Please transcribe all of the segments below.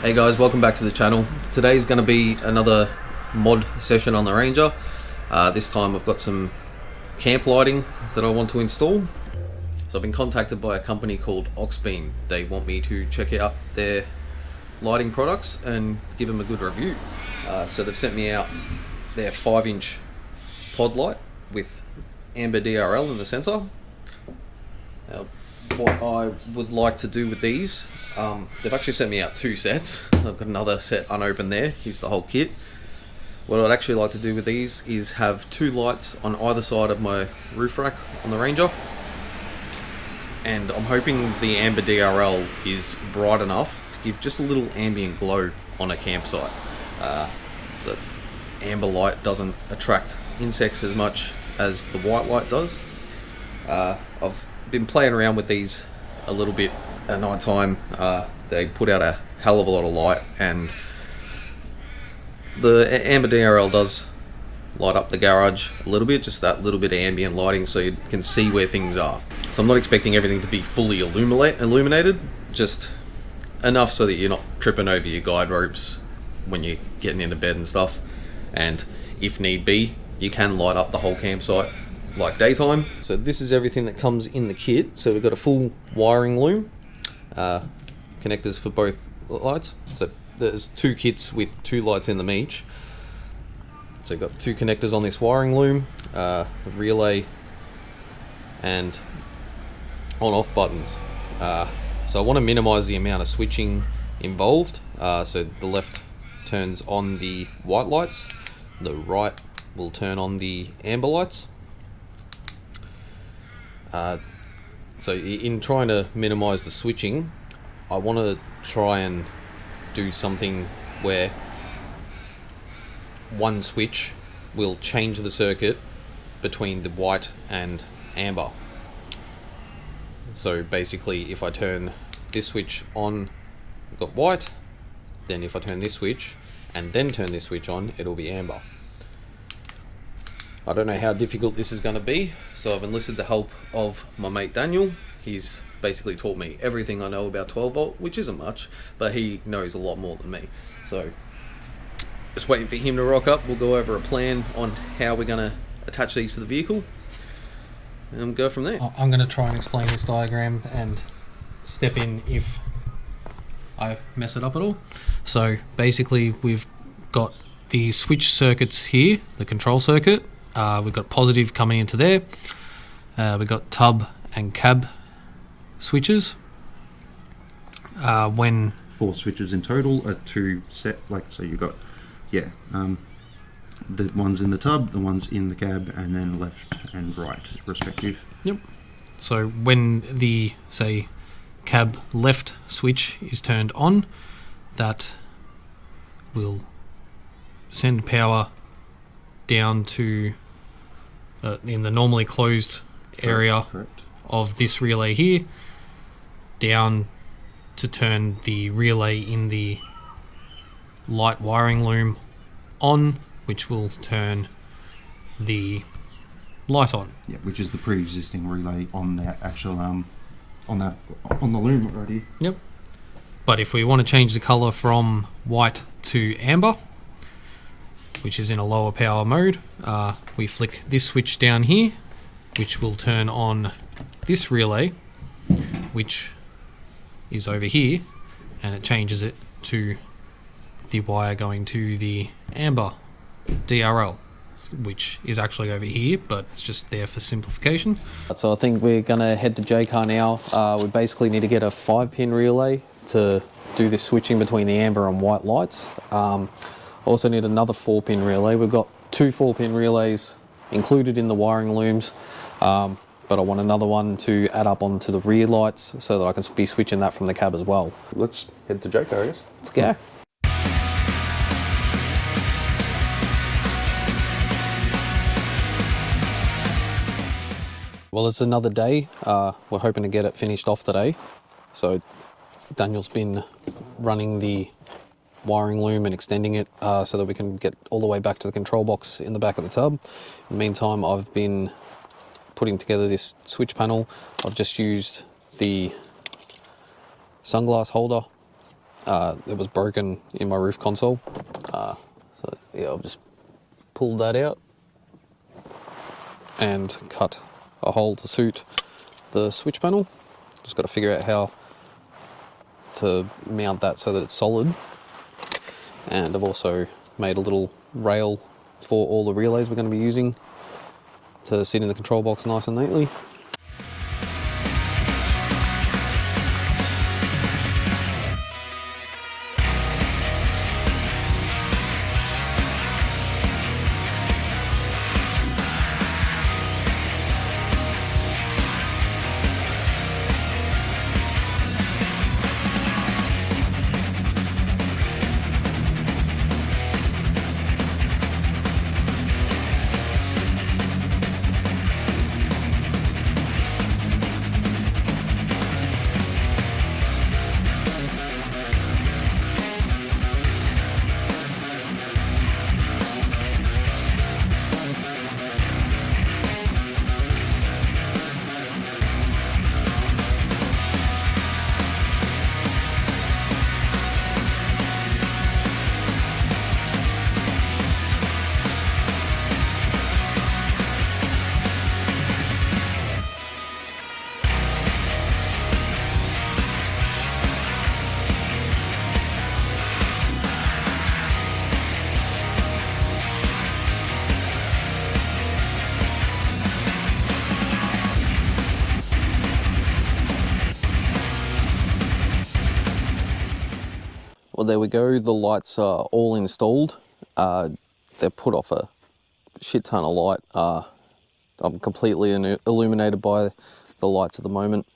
Hey guys, welcome back to the channel. Today's going to be another mod session on the Ranger. This time I've got some camp lighting that I want to install. So I've been contacted by a company called Auxbeam. They want me to check out their lighting products and give them a good review. So they've sent me out their 5-inch pod light with amber DRL in the center. What I would like to do with these, they've actually sent me out 2 sets. I've got another set unopened there. Here's the whole kit. What I'd actually like to do with these is have 2 lights on either side of my roof rack on the Ranger. And I'm hoping the amber DRL is bright enough to give just a little ambient glow on a campsite. The amber light doesn't attract insects as much as the white light does. I've been playing around with these a little bit at night time. They put out a hell of a lot of light, and the amber DRL does light up the garage a little bit, just that little bit of ambient lighting so you can see where things are. So I'm not expecting everything to be fully illuminated, just enough so that you're not tripping over your guide ropes when you're getting into bed and stuff. And if need be, you can light up the whole campsite like daytime. So this is everything that comes in the kit. So we've got a full wiring loom, connectors for both lights. So there's 2 kits with 2 lights in them each. So you've got 2 connectors on this wiring loom, a relay, and on-off buttons. So I want to minimize the amount of switching involved. So the left turns on the white lights, the right will turn on the amber lights. So in trying to minimize the switching, I want to try and do something where one switch will change the circuit between the white and amber. So basically, if I turn this switch on, I've got white, then if I turn this switch and then turn this switch on, it'll be amber. I don't know how difficult this is going to be, so I've enlisted the help of my mate Daniel. He's basically taught me everything I know about 12 volt, which isn't much, but he knows a lot more than me. So just waiting for him to rock up. We'll go over a plan on how we're going to attach these to the vehicle and go from there. I'm going to try and explain this diagram and step in if I mess it up at all. So basically we've got the switch circuits here, the control circuit. We've got positive coming into there. We've got tub and cab switches. When 4 switches in total, 2 set, so you've got, the ones in the tub, the ones in the cab, and then left and right, respective. Yep. So when the, say, cab left switch is turned on, that will send power down to in the normally closed area of this relay here, down to turn the relay in the light wiring loom on, which will turn the light on. Yeah, which is the pre-existing relay on that actual on the loom already. Yep. But if we want to change the color from white to amber, which is in a lower power mode, we flick this switch down here, which will turn on this relay, which is over here, and it changes it to the wire going to the amber DRL, which is actually over here, but it's just there for simplification. So I think we're going to head to JCar now. We basically need to get a 5-pin relay to do this switching between the amber and white lights. Also need another 4-pin relay. We've got 2 4-pin relays included in the wiring looms, but I want another one to add up onto the rear lights so that I can be switching that from the cab as well. Let's head to JCar, I guess. Let's go. Well, it's another day. We're hoping to get it finished off today. So Daniel's been running the wiring loom and extending it so that we can get all the way back to the control box in the back of the tub. In the meantime, I've been putting together this switch panel. I've just used the sunglass holder It was broken in my roof console. So yeah, I've just pulled that out and cut a hole to suit the switch panel. Just got to figure out how to mount that so that it's solid. And I've also made a little rail for all the relays we're going to be using to sit in the control box nice and neatly. Well, there we go. The lights are all installed. They're put off a shit ton of light. I'm completely illuminated by the lights at the moment.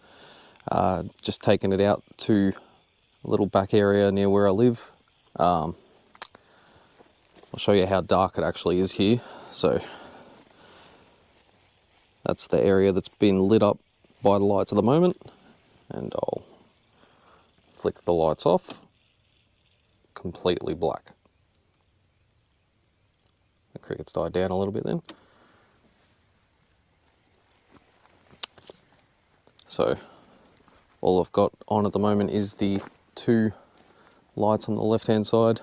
Just taking it out to a little back area near where I live. I'll show you how dark it actually is here. So that's the area that's been lit up by the lights at the moment. And I'll flick the lights off. Completely black. The crickets died down a little bit then. So all I've got on at the moment is the two lights on the left hand side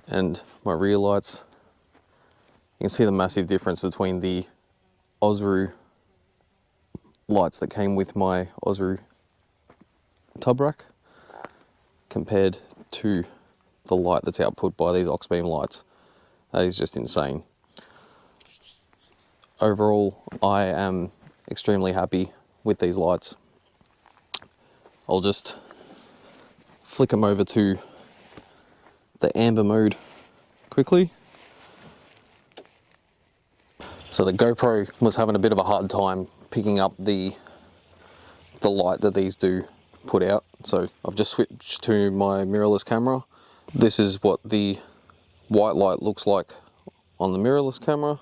and my rear lights. You can see the massive difference between the Ausru lights that came with my Ausru tub rack compared to the light that's output by these Auxbeam lights. That is just insane. Overall, I am extremely happy with these lights. I'll just flick them over to the amber mode quickly. So the GoPro was having a bit of a hard time picking up the light that these do put out. So I've just switched to my mirrorless camera. This is what the white light looks like on the mirrorless camera.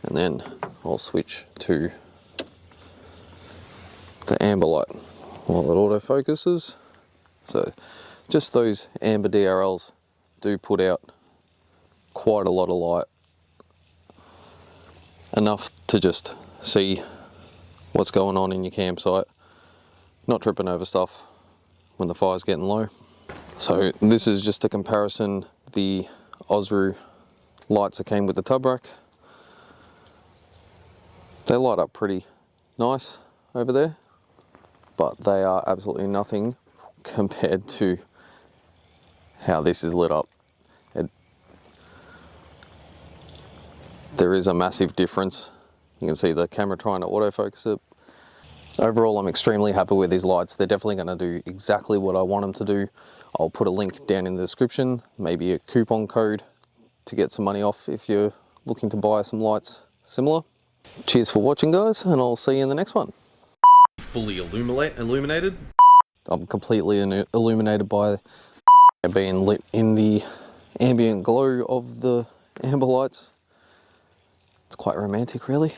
And then I'll switch to the amber light while it autofocuses. So just those amber DRLs do put out quite a lot of light. Enough to just see what's going on in your campsite. Not tripping over stuff when the fire's getting low. So this is just a comparison, the Ausru lights that came with the tub rack. They light up pretty nice over there, but they are absolutely nothing compared to how this is lit up. There is a massive difference. You can see the camera trying to autofocus it. Overall, I'm extremely happy with these lights. They're definitely going to do exactly what I want them to do. I'll put a link down in the description, maybe a coupon code to get some money off if you're looking to buy some lights similar. Cheers for watching, guys, and I'll see you in the next one. Fully illuminated. I'm completely illuminated by being lit in the ambient glow of the amber lights. It's quite romantic, really.